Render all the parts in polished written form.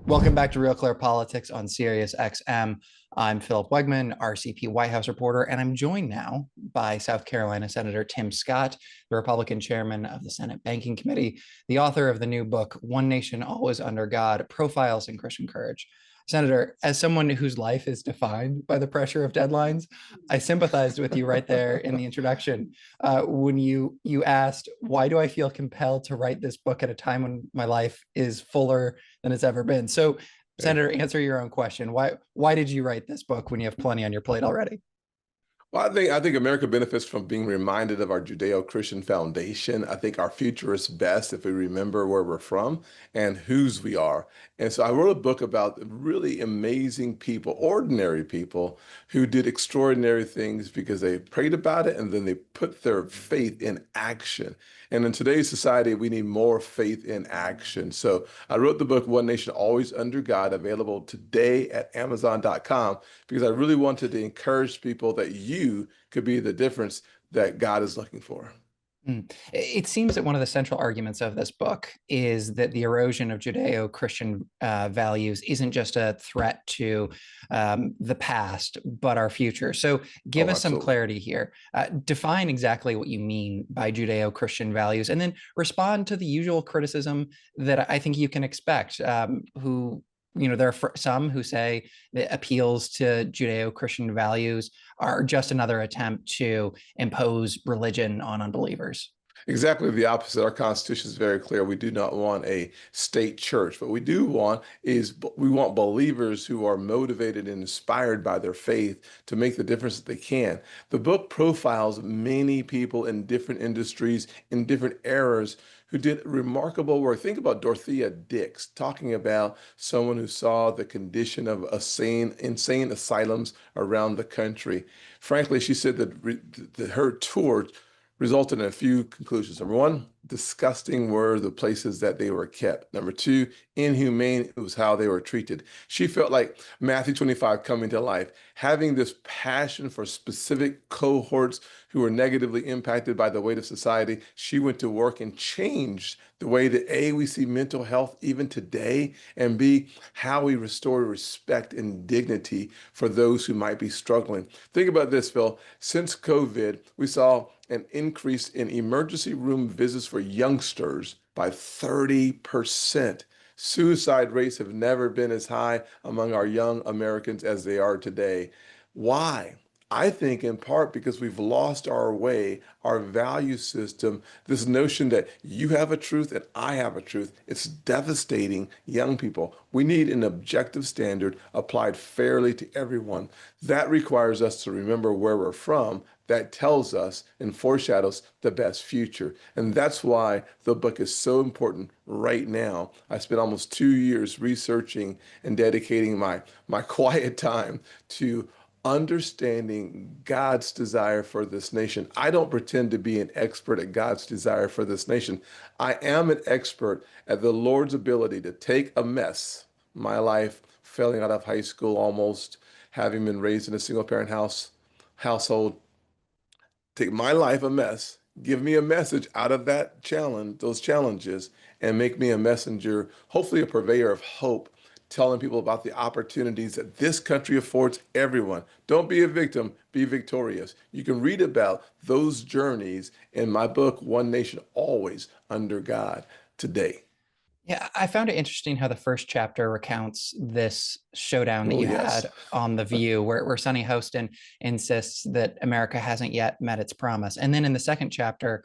Welcome back to Real Clear Politics on Sirius XM. I'm Philip Wegmann, RCP White House reporter, and I'm joined now by South Carolina Senator Tim Scott, the Republican chairman of the Senate Banking Committee, the author of the new book, One Nation Always Under God, Profiles in Christian Courage. Senator, as someone whose life is defined by the pressure of deadlines, I sympathized with you right there in the introduction when you asked, why do I feel compelled to write this book at a time when my life is fuller than it's ever been? So, Senator, answer your own question. Why did you write this book when you have plenty on your plate already? Well, I think America benefits from being reminded of our Judeo-Christian foundation. I think our future is best if we remember where we're from and whose we are. And so I wrote a book about really amazing people, ordinary people who did extraordinary things because they prayed about it and then they put their faith in action. And in today's society, we need more faith in action. So I wrote the book, One Nation Always Under God, available today at Amazon.com, because I really wanted to encourage people that you could be the difference that God is looking for. It seems that one of the central arguments of this book is that the erosion of Judeo-Christian values isn't just a threat to the past, but our future. So give us some clarity here. Define exactly what you mean by Judeo-Christian values, and then respond to the usual criticism that I think you can expect, there are some who say that appeals to Judeo-Christian values are just another attempt to impose religion on unbelievers. Exactly the opposite. Our Constitution is very clear. We do not want a state church. What we do want is we want believers who are motivated and inspired by their faith to make the difference that they can. The book profiles many people in different industries, in different eras, who did remarkable work. Think about Dorothea Dix, talking about someone who saw the condition of insane asylums around the country. Frankly, she said that her tour resulted in a few conclusions. Number one, disgusting were the places that they were kept. Number two, inhumane was how they were treated. She felt like Matthew 25 coming to life, having this passion for specific cohorts who were negatively impacted by the weight of society. She went to work and changed the way that A, we see mental health even today, and B, how we restore respect and dignity for those who might be struggling. Think about this, Phil. Since COVID, we saw an increase in emergency room visits for youngsters by 30%. Suicide rates have never been as high among our young Americans as they are today. Why? I think in part because we've lost our way, our value system, this notion that you have a truth and I have a truth. It's devastating young people. We need an objective standard applied fairly to everyone. That requires us to remember where we're from. That tells us and foreshadows the best future. And that's why the book is so important right now. I spent almost 2 years researching and dedicating my quiet time to understanding God's desire for this nation. I don't pretend to be an expert at God's desire for this nation. I am an expert at the Lord's ability to take a mess, my life, failing out of high school almost, having been raised in a single-parent household, take my life a mess, give me a message out of that challenge, those challenges, and make me a messenger, hopefully a purveyor of hope, telling people about the opportunities that this country affords everyone. Don't be a victim, be victorious. You can read about those journeys in my book, One Nation Always Under God, today. Yeah, I found it interesting how the first chapter recounts this showdown that you had on The View, where Sunny Hostin insists that America hasn't yet met its promise. And then in the second chapter,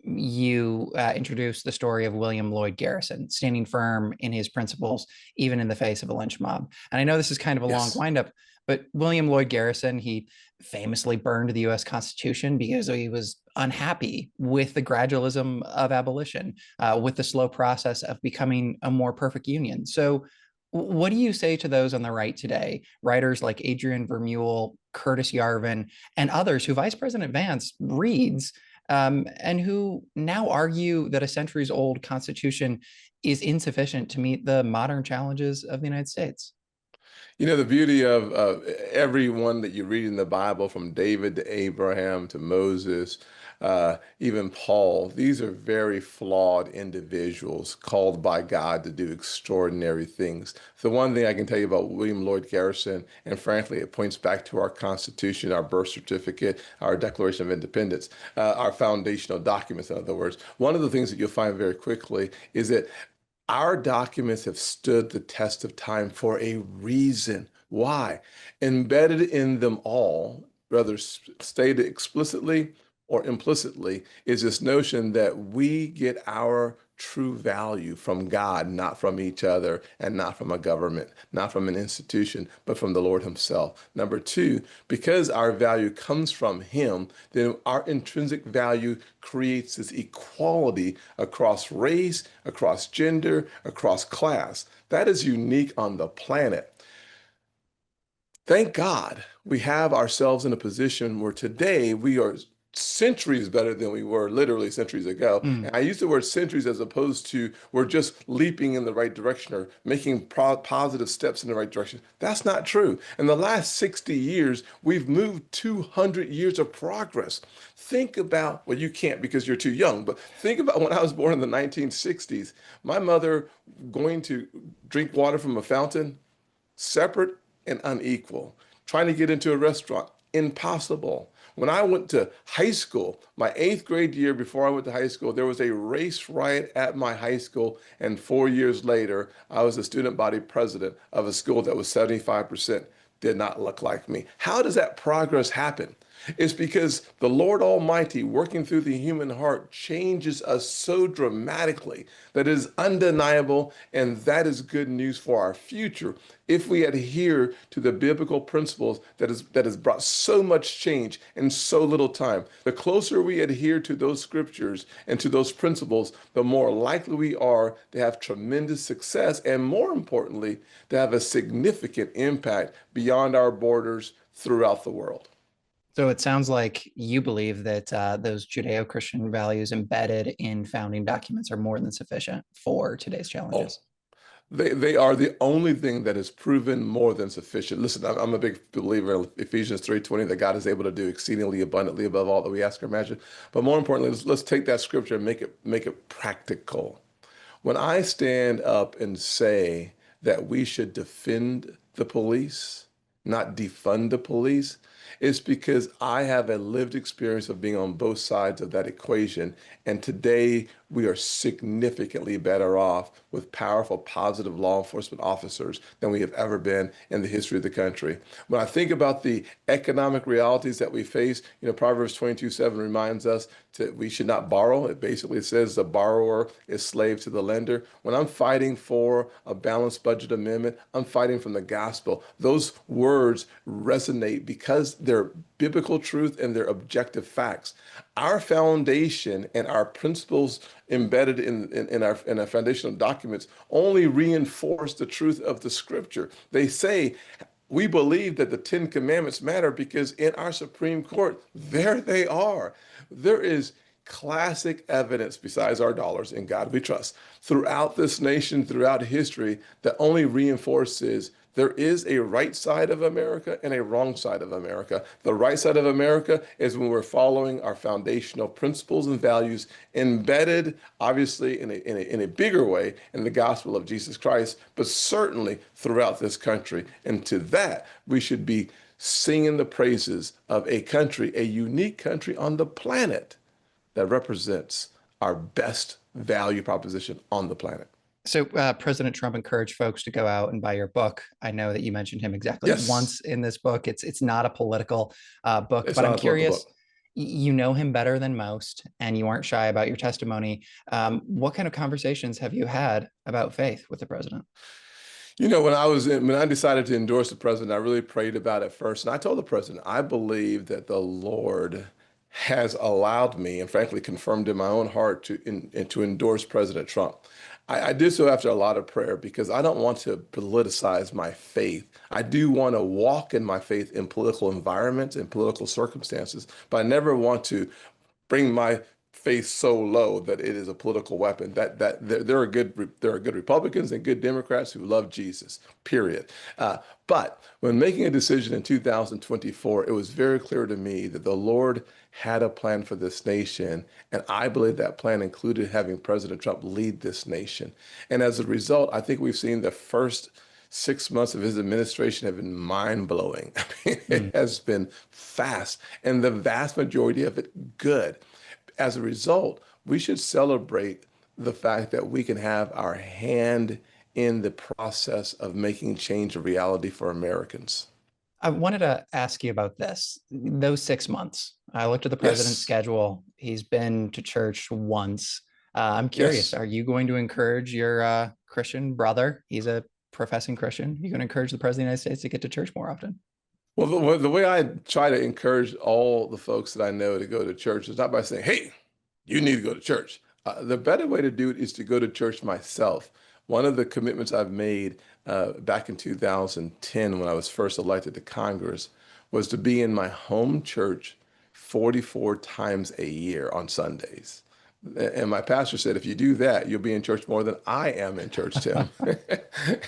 you introduce the story of William Lloyd Garrison, standing firm in his principles, even in the face of a lynch mob. And I know this is kind of a long windup, but William Lloyd Garrison, he famously burned the U.S. Constitution because he was unhappy with the gradualism of abolition, with the slow process of becoming a more perfect union. So what do you say to those on the right today, writers like Adrian Vermeule, Curtis Yarvin, and others who Vice President Vance reads, and who now argue that a centuries-old Constitution is insufficient to meet the modern challenges of the United States? You know, the beauty of everyone that you read in the Bible, from David to Abraham to Moses, even Paul. These are very flawed individuals called by God to do extraordinary things. The one thing I can tell you about William Lloyd Garrison, and frankly, it points back to our Constitution, our birth certificate, our Declaration of Independence, our foundational documents, in other words. One of the things that you'll find very quickly is that our documents have stood the test of time for a reason. Why? Embedded in them all, whether stated explicitly or implicitly, is this notion that we get our true value from God, not from each other, and not from a government, not from an institution, but from the Lord Himself. Number two, because our value comes from Him, then our intrinsic value creates this equality across race, across gender, across class. That is unique on the planet. Thank God we have ourselves in a position where today we are centuries better than we were literally centuries ago. Mm. And I use the word centuries as opposed to we're just leaping in the right direction or making positive steps in the right direction. That's not true. In the last 60 years, we've moved 200 years of progress. Think about, well, you can't because you're too young, but think about when I was born in the 1960s, my mother going to drink water from a fountain, separate and unequal. Trying to get into a restaurant, impossible. When I went to high school, my 8th grade year before I went to high school, there was a race riot at my high school. And 4 years later, I was the student body president of a school that was 75% did not look like me. How does that progress happen? It's because the Lord Almighty, working through the human heart, changes us so dramatically that it is undeniable, and that is good news for our future if we adhere to the biblical principles that has brought so much change in so little time. The closer we adhere to those scriptures and to those principles, the more likely we are to have tremendous success, and more importantly, to have a significant impact beyond our borders throughout the world. So it sounds like you believe that those Judeo-Christian values embedded in founding documents are more than sufficient for today's Oh, challenges. they are the only thing that has proven more than sufficient. Listen, I'm a big believer in Ephesians 3:20 that God is able to do exceedingly abundantly above all that we ask or imagine. But more importantly, let's take that scripture and make it practical. When I stand up and say that we should defend the police, not defund the police, it's because I have a lived experience of being on both sides of that equation. And today we are significantly better off with powerful, positive law enforcement officers than we have ever been in the history of the country. When I think about the economic realities that we face, Proverbs 22:7 reminds us that we should not borrow. It basically says the borrower is slave to the lender. When I'm fighting for a balanced budget amendment, I'm fighting from the gospel. Those words resonate because they're biblical truth and they're objective facts. Our foundation and our principles embedded in our foundational documents only reinforce the truth of the scripture. They say we believe that the Ten Commandments matter because in our Supreme Court, there they are. There is classic evidence besides our dollars in God we trust throughout this nation, throughout history, that only reinforces there is a right side of America and a wrong side of America. The right side of America is when we're following our foundational principles and values embedded, obviously, in a bigger way in the gospel of Jesus Christ, but certainly throughout this country. And to that, we should be singing the praises of a country, a unique country on the planet that represents our best value proposition on the planet. So President Trump encouraged folks to go out and buy your book. I know that you mentioned him exactly Yes, once in this book. It's not a political book, it's but I'm not a political curious. book. You know him better than most, and you aren't shy about your testimony. What kind of conversations have you had about faith with the president? When I decided to endorse the president, I really prayed about it first. And I told the president, I believe that the Lord has allowed me and frankly confirmed in my own heart to endorse President Trump. I did so after a lot of prayer because I don't want to politicize my faith. I do want to walk in my faith in political environments and political circumstances, but I never want to bring my faith so low that it is a political weapon. That there are good Republicans and good Democrats who love Jesus, period. But when making a decision in 2024, it was very clear to me that the Lord had a plan for this nation, and I believe that plan included having President Trump lead this nation. And as a result, I think we've seen the first 6 months of his administration have been mind-blowing. I mean, it has been fast, and the vast majority of it good. As a result, we should celebrate the fact that we can have our hand in the process of making change a reality for Americans. I wanted to ask you about this. Those 6 months, I looked at the president's Yes, schedule. He's been to church once. I'm curious, yes. are you going to encourage your Christian brother? He's a professing Christian. You're going to encourage the president of the United States to get to church more often? Well, the way I try to encourage all the folks that I know to go to church is not by saying, hey, you need to go to church. The better way to do it is to go to church myself. One of the commitments I've made back in 2010 when I was first elected to Congress was to be in my home church 44 times a year on Sundays. And my pastor said, if you do that, you'll be in church more than I am in church, Tim.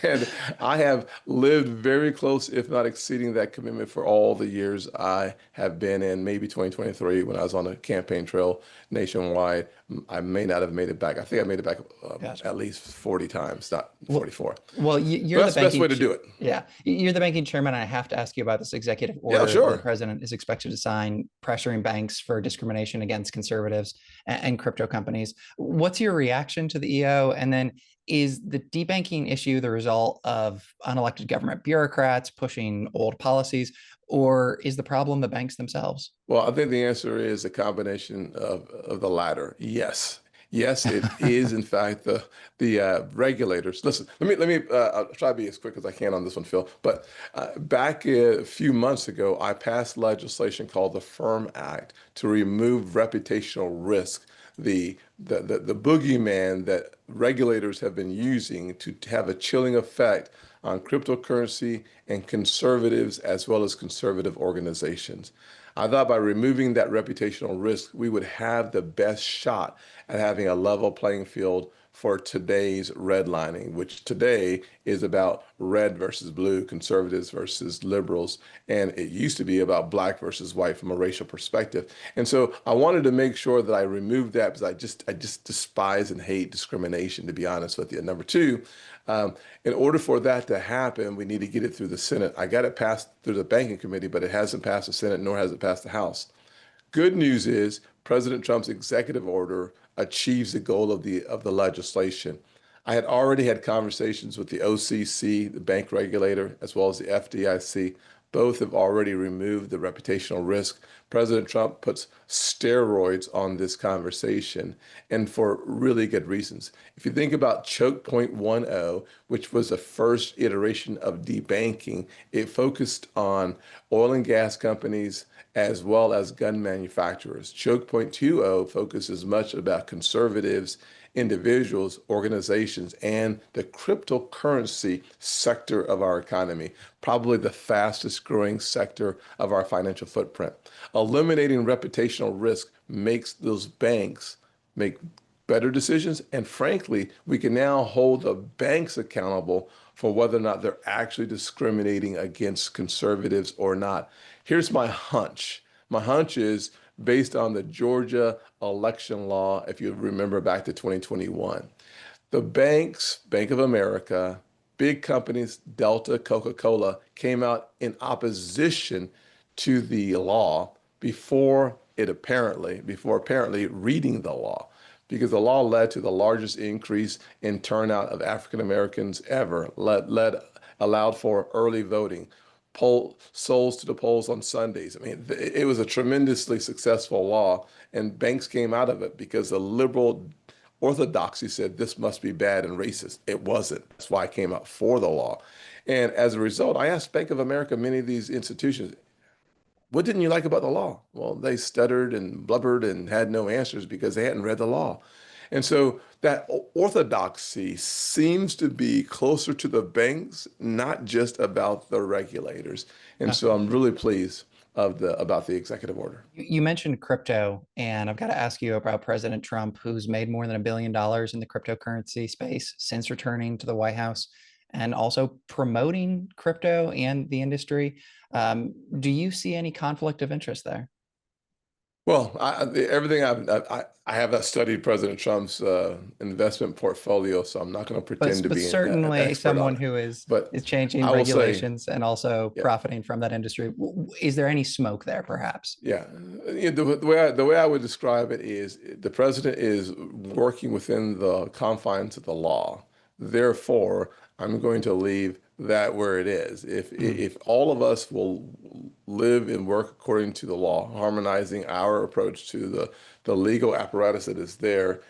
And I have lived very close, if not exceeding that commitment for all the years I have been in. Maybe 2023, when I was on a campaign trail nationwide, I may not have made it back. I think I made it back Gotcha. at least 40 times, not Well, 44. well, But you're the that's the best banking, way to do it. yeah, you're the banking chairman. And I have to ask you about this executive Yeah, order that the sure. president is expected to sign, pressuring banks for discrimination against conservatives and crypto companies. What's your reaction to the EO? And then is the debanking issue the result of unelected government bureaucrats pushing old policies, or is the problem the banks themselves? Well, I think the answer is a combination of the latter. Yes. Yes, it is in fact the regulators. Listen, let me I'll try to be as quick as I can on this one, Phil. But back a few months ago, I passed legislation called the Firm Act to remove reputational risk, the boogeyman that regulators have been using to have a chilling effect on cryptocurrency and conservatives as well as conservative organizations. I thought by removing that reputational risk, we would have the best shot at having a level playing field for today's redlining, which today is about red versus blue, conservatives versus liberals. And it used to be about black versus white from a racial perspective. And so I wanted to make sure that I removed that because I just despise and hate discrimination, to be honest with you. And number two, in order for that to happen, we need to get it through the Senate. I got it passed through the banking committee, but it hasn't passed the Senate, nor has it passed the House. Good news is President Trump's executive order achieves the goal of the legislation. I had already had conversations with the OCC, the bank regulator, as well as the FDIC. Both have already removed the reputational risk. President Trump puts steroids on this conversation, and for really good reasons. If you think about Choke Point 1.0, which was the first iteration of debanking, it focused on oil and gas companies as well as gun manufacturers. Choke Point 2.0 focuses much about conservatives, individuals, organizations, and the cryptocurrency sector of our economy, probably the fastest growing sector of our financial footprint. Eliminating reputational risk makes those banks make better decisions. And frankly, we can now hold the banks accountable for whether or not they're actually discriminating against conservatives or not. Here's my hunch. My hunch is based on the Georgia election law, if you remember back to 2021. The banks, Bank of America, big companies, Delta, Coca-Cola, came out in opposition to the law before apparently reading the law, because the law led to the largest increase in turnout of African Americans ever, allowed for early voting, souls to the polls on Sundays. I mean, it was a tremendously successful law, and banks came out of it because the liberal orthodoxy said this must be bad and racist. It wasn't. That's why I came out for the law. And as a result, I asked Bank of America, many of these institutions, what didn't you like about the law? Well, they stuttered and blubbered and had no answers because they hadn't read the law. And so that orthodoxy seems to be closer to the banks, not just about the regulators. And so I'm really pleased about the executive order. You mentioned crypto, and I've got to ask you about President Trump, who's made more than $1 billion in the cryptocurrency space since returning to the White House and also promoting crypto and the industry. Do you see any conflict of interest there? Well, everything I have not studied President Trump's investment portfolio, so I'm not going to pretend to But be an certainly expert on someone it. who But is changing I will say, regulations and also yeah, profiting from that industry. Is there any smoke there, perhaps? yeah. The way I would describe it is the president is working within the confines of the law. Therefore, I'm going to leave that where it is. Mm. If all of us will live and work according to the law, harmonizing our approach to the legal apparatus that is there,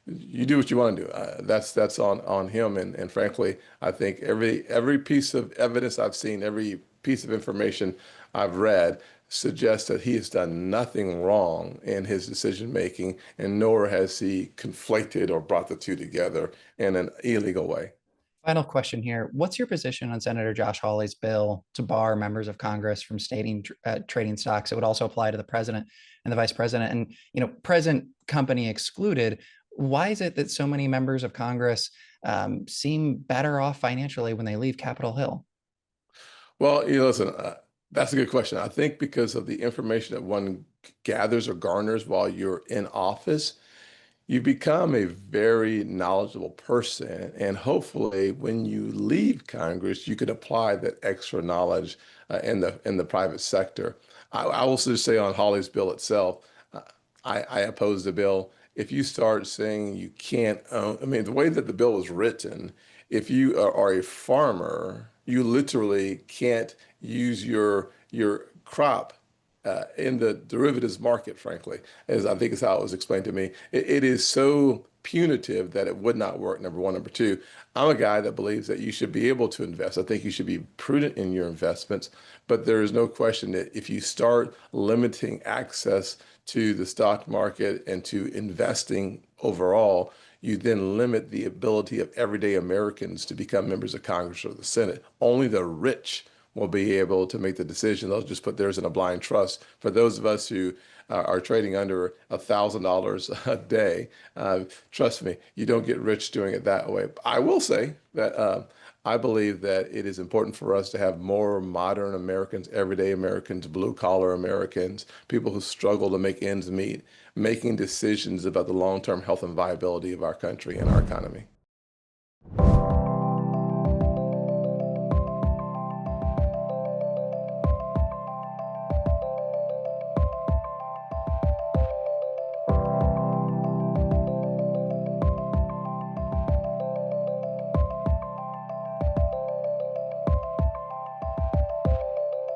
you do what you want to do. That's on him. And frankly, I think every piece of evidence I've seen, every piece of information I've read suggests that he has done nothing wrong in his decision making, and nor has he conflated or brought the two together in an illegal way. Final question here. What's your position on Senator Josh Hawley's bill to bar members of Congress from trading stocks? It would also apply to the president and the vice president. And, present company excluded. Why is it that so many members of Congress seem better off financially when they leave Capitol Hill? Well, listen, that's a good question. I think because of the information that one gathers or garners while you're in office, you become a very knowledgeable person. And hopefully, when you leave Congress, you can apply that extra knowledge in the private sector. I will just say on Hawley's bill itself, I oppose the bill. If you start saying you can't own, I mean, the way that the bill is written, if you are a farmer, you literally can't use your crop in the derivatives market, frankly, as I think is how it was explained to me. It is so punitive that it would not work, number one. Number two, I'm a guy that believes that you should be able to invest. I think you should be prudent in your investments, but there is no question that if you start limiting access to the stock market and to investing overall, you then limit the ability of everyday Americans to become members of Congress or the Senate. Only the rich will be able to make the decision. They'll just put theirs in a blind trust. For those of us who are trading under $1,000 a day, trust me, you don't get rich doing it that way. I will say that I believe that it is important for us to have more modern Americans, everyday Americans, blue collar Americans, people who struggle to make ends meet, making decisions about the long-term health and viability of our country and our economy.